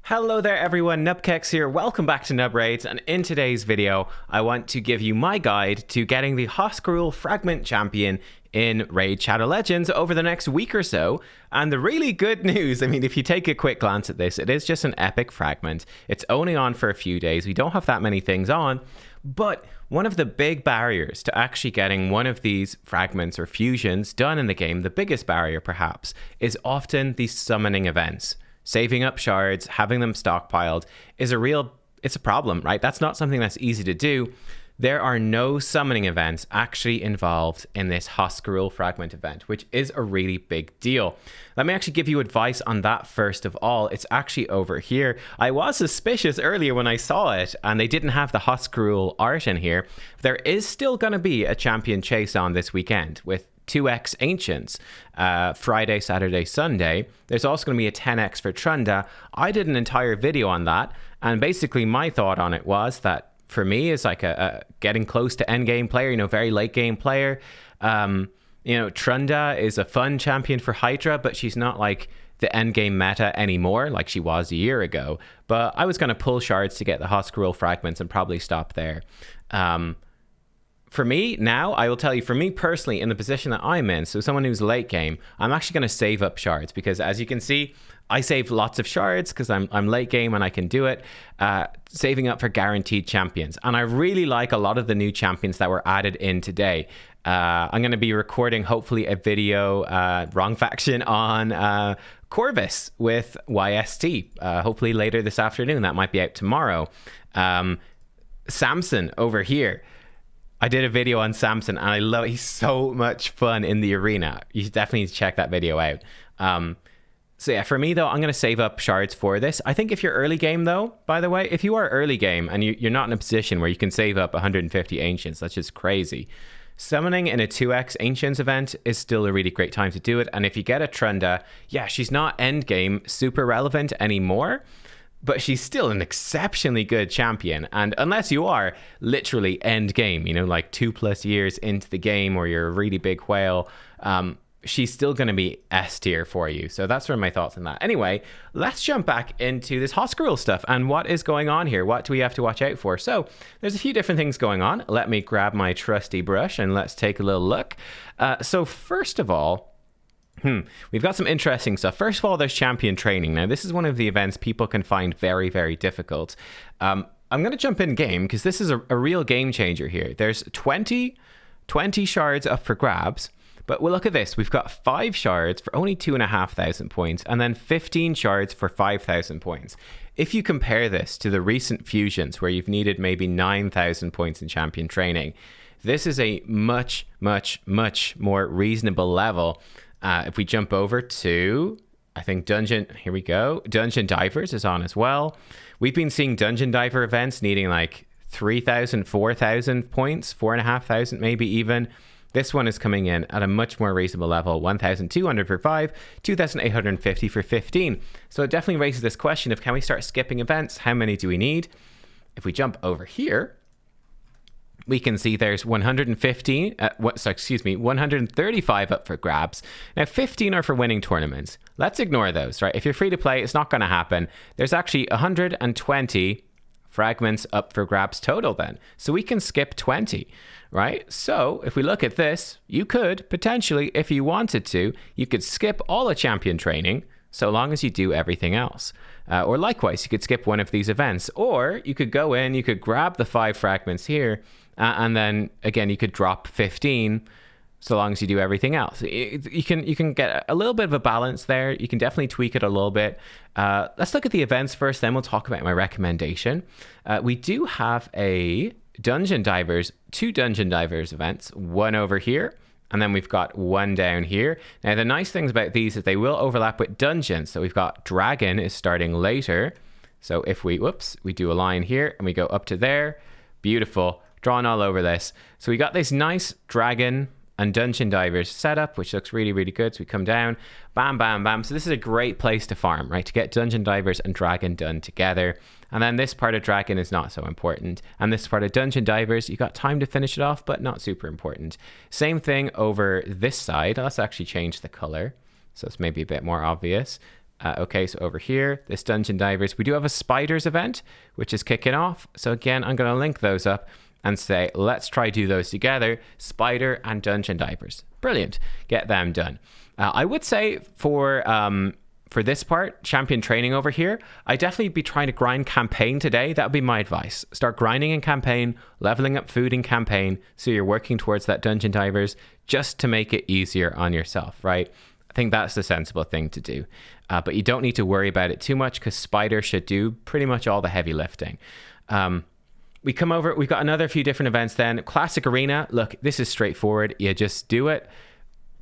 Hello there everyone, nubkeks here, welcome back to Nub Raids, and in today's video I want to give you my guide to getting the Hoskarul Fragment Champion in Raid Shadow Legends over the next week or so. And the really good news, I mean, if you take a quick glance at this, it is just an epic fragment. It's only on for a few days, we don't have that many things on, but one of the big barriers to actually getting one of these fragments or fusions done in the game, the biggest barrier perhaps, is often these summoning events. Saving up shards, having them stockpiled is it's a problem, right? That's not something that's easy to do. There are no summoning events actually involved in this Hoskarul fragment event, which is a really big deal. Let me actually give you advice on that first of all. It's actually over here. I was suspicious earlier when I saw it and they didn't have the Hoskarul art in here. There is still going to be a champion chase on this weekend with 2x Ancients, Friday, Saturday, Sunday. There's also going to be a 10x for Trunda. I did an entire video on that, and basically my thought on it was that for me is like a getting close to end game player, very late game player. Trunda is a fun champion for Hydra, but she's not like the end game meta anymore like she was a year ago. But I was going to pull shards to get the Hoskarul fragments and probably stop there. For me now, I will tell you, for me personally, in the position that I'm in, so someone who's late game, I'm actually going to save up shards because, as you can see, I save lots of shards because I'm late game and I can do it, saving up for guaranteed champions. And I really like a lot of the new champions that were added in today. I'm going to be recording, hopefully, a video, wrong faction, on Corvus with YST, hopefully later this afternoon. That might be out tomorrow. Samson over here. I did a video on Samson and I love it. He's so much fun in the arena. You should definitely check that video out. So yeah, for me though, I'm going to save up shards for this. I think if you're early game though, by the way, if you are early game and you're not in a position where you can save up 150 Ancients, that's just crazy. Summoning in a 2x Ancients event is still a really great time to do it. And if you get a Trunda, yeah, she's not end game super relevant anymore, but she's still an exceptionally good champion. And unless you are literally end game, like 2+ years into the game or you're a really big whale, she's still going to be S tier for you. So that's sort of my thoughts on that. Anyway, let's jump back into this Hoskarul stuff and what is going on here. What do we have to watch out for? So there's a few different things going on. Let me grab my trusty brush and let's take a little look. So first of all, we've got some interesting stuff. First of all, there's champion training. Now, this is one of the events people can find very, very difficult. I'm going to jump in game because this is a real game changer here. There's 20 shards up for grabs, but we'll look at this. We've got 5 shards for only 2,500 points and then 15 shards for 5,000 points. If you compare this to the recent fusions where you've needed maybe 9,000 points in champion training, this is a much, much, much more reasonable level. If we jump over to, I think here we go. Dungeon Divers is on as well. We've been seeing Dungeon Diver events needing like 3,000, 4,000 points, 4,500 maybe even. This one is coming in at a much more reasonable level, 1,200 for 5, 2,850 for 15. So it definitely raises this question of, can we start skipping events? How many do we need? If we jump over here, we can see there's 135 up for grabs. Now 15 are for winning tournaments. Let's ignore those, right? If you're free to play, it's not going to happen. There's actually 120 fragments up for grabs total then. So we can skip 20, right? So if we look at this, you could potentially, if you wanted to, you could skip all the champion training so long as you do everything else. Or likewise, you could skip one of these events. Or you could go in, you could grab the 5 fragments here, and then again, you could drop 15 so long as you do everything else. You can get a little bit of a balance there. You can definitely tweak it a little bit. Let's look at the events first, then we'll talk about my recommendation. We do have two Dungeon Divers events, one over here, and then we've got one down here. Now, the nice things about these is they will overlap with dungeons. So we've got Dragon is starting later. So if we do a line here and we go up to there, beautiful, drawn all over this. So we got this nice Dragon and Dungeon Divers setup, which looks really, really good. So we come down, bam, bam, bam. So this is a great place to farm, right? To get Dungeon Divers and Dragon done together. And then this part of Dragon is not so important. And this part of Dungeon Divers, you got time to finish it off, but not super important. Same thing over this side. Let's actually change the color, so it's maybe a bit more obvious. Okay, so over here, this Dungeon Divers, we do have a Spiders event, which is kicking off. So again, I'm going to link those up and say, let's try do those together, Spider and Dungeon Divers. Brilliant. Get them done. I would say for this part, champion training over here, I'd definitely be trying to grind campaign today. That would be my advice. Start grinding in campaign, leveling up food in campaign, so you're working towards that Dungeon Divers just to make it easier on yourself, right? I think that's the sensible thing to do. But you don't need to worry about it too much because Spider should do pretty much all the heavy lifting. We come over, we've got another few different events then. Classic Arena, look, this is straightforward. You just do it.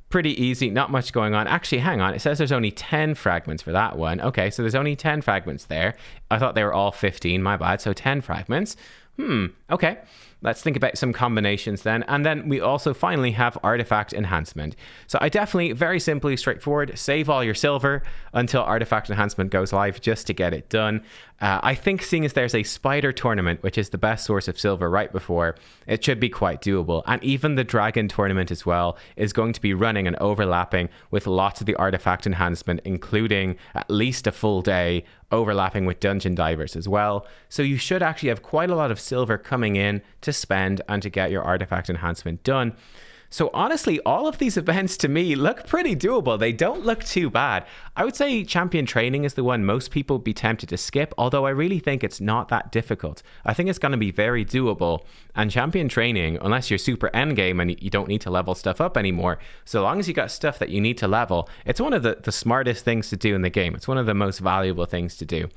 Pretty easy, not much going on. Actually, hang on, it says there's only 10 fragments for that one. Okay, so there's only 10 fragments there. I thought they were all 15, my bad, so 10 fragments. Okay. Let's think about some combinations then. And then we also finally have artifact enhancement. So I definitely, very simply, straightforward, save all your silver until artifact enhancement goes live just to get it done. I think seeing as there's a spider tournament, which is the best source of silver right before, it should be quite doable. And even the dragon tournament as well is going to be running and overlapping with lots of the artifact enhancement, including at least a full day overlapping with Dungeon Divers as well. So you should actually have quite a lot of silver coming in to spend and to get your artifact enhancement done. So honestly, all of these events to me look pretty doable. They don't look too bad. I would say champion training is the one most people would be tempted to skip, although I really think it's not that difficult. I think it's going to be very doable. And champion training, unless you're super endgame and you don't need to level stuff up anymore, so long as you got stuff that you need to level, it's one of the smartest things to do in the game. It's one of the most valuable things to do.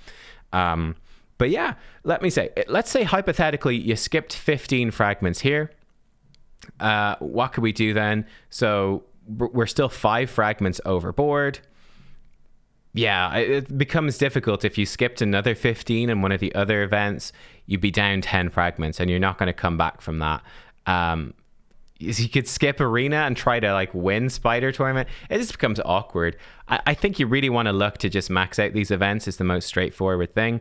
But yeah, let's say hypothetically you skipped 15 fragments here. What could we do then? So we're still 5 fragments overboard. Yeah, it becomes difficult if you skipped another 15 in one of the other events. You'd be down 10 fragments and you're not going to come back from that. You could skip arena and try to like win spider tournament. It just becomes awkward. I think you really want to look to just max out these events. Is the most straightforward thing.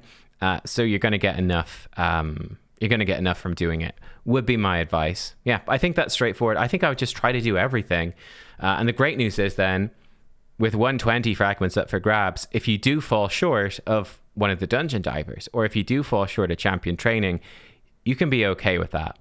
So you're going to get enough. You're going to get enough from doing it, would be my advice. Yeah, I think that's straightforward. I think I would just try to do everything. And the great news is then, with 120 fragments up for grabs, if you do fall short of one of the Dungeon Divers, or if you do fall short of champion training, you can be okay with that.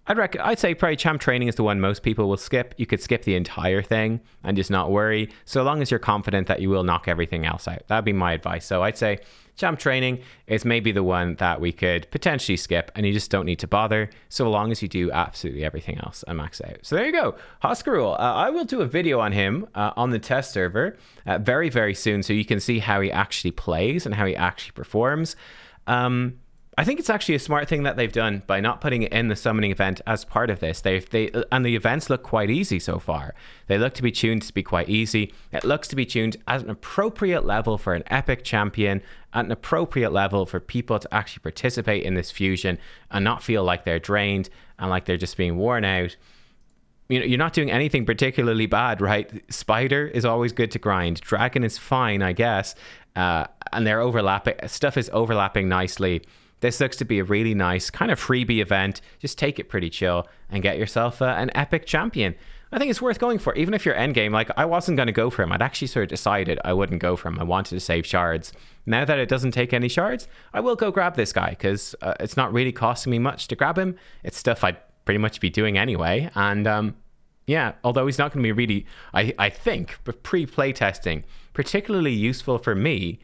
I'd say probably champ training is the one most people will skip. You could skip the entire thing and just not worry, so long as you're confident that you will knock everything else out. That'd be my advice. So I'd say champ training is maybe the one that we could potentially skip, and you just don't need to bother, so long as you do absolutely everything else and max out. So there you go. Hoskarul, I will do a video on him on the test server very, very soon, so you can see how he actually plays and how he actually performs. I think it's actually a smart thing that they've done by not putting it in the summoning event as part of this. And the events look quite easy so far. They look to be tuned to be quite easy. It looks to be tuned at an appropriate level for an epic champion, at an appropriate level for people to actually participate in this fusion and not feel like they're drained and like they're just being worn out. You know, you're not doing anything particularly bad, right? Spider is always good to grind. Dragon is fine, I guess. And they're overlapping. Stuff is overlapping nicely. This looks to be a really nice kind of freebie event. Just take it pretty chill and get yourself an epic champion. I think it's worth going for, even if you're endgame. Like, I wasn't going to go for him. I'd actually sort of decided I wouldn't go for him. I wanted to save shards. Now that it doesn't take any shards, I will go grab this guy because it's not really costing me much to grab him. It's stuff I'd pretty much be doing anyway. And yeah, although he's not going to be really, I think, pre-play testing, particularly useful for me.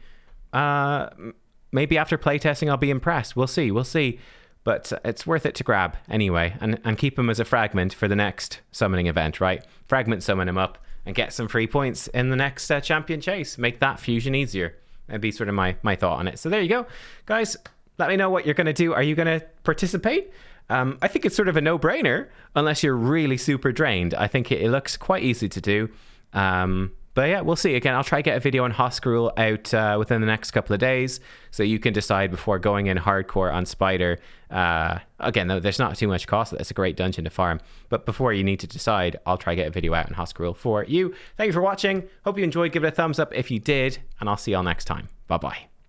Maybe after playtesting, I'll be impressed. We'll see. But it's worth it to grab anyway and keep him as a fragment for the next summoning event, right? Fragment summon him up and get some free points in the next champion chase. Make that fusion easier. That'd be sort of my thought on it. So there you go. Guys, let me know what you're going to do. Are you going to participate? I think it's sort of a no-brainer unless you're really super drained. I think it looks quite easy to do. But yeah, we'll see. Again, I'll try to get a video on Hoskarul out within the next couple of days, so you can decide before going in hardcore on Spider. Again, though, there's not too much cost. It's a great dungeon to farm. But before you need to decide, I'll try to get a video out on Hoskarul for you. Thank you for watching. Hope you enjoyed. Give it a thumbs up if you did, and I'll see y'all next time. Bye-bye.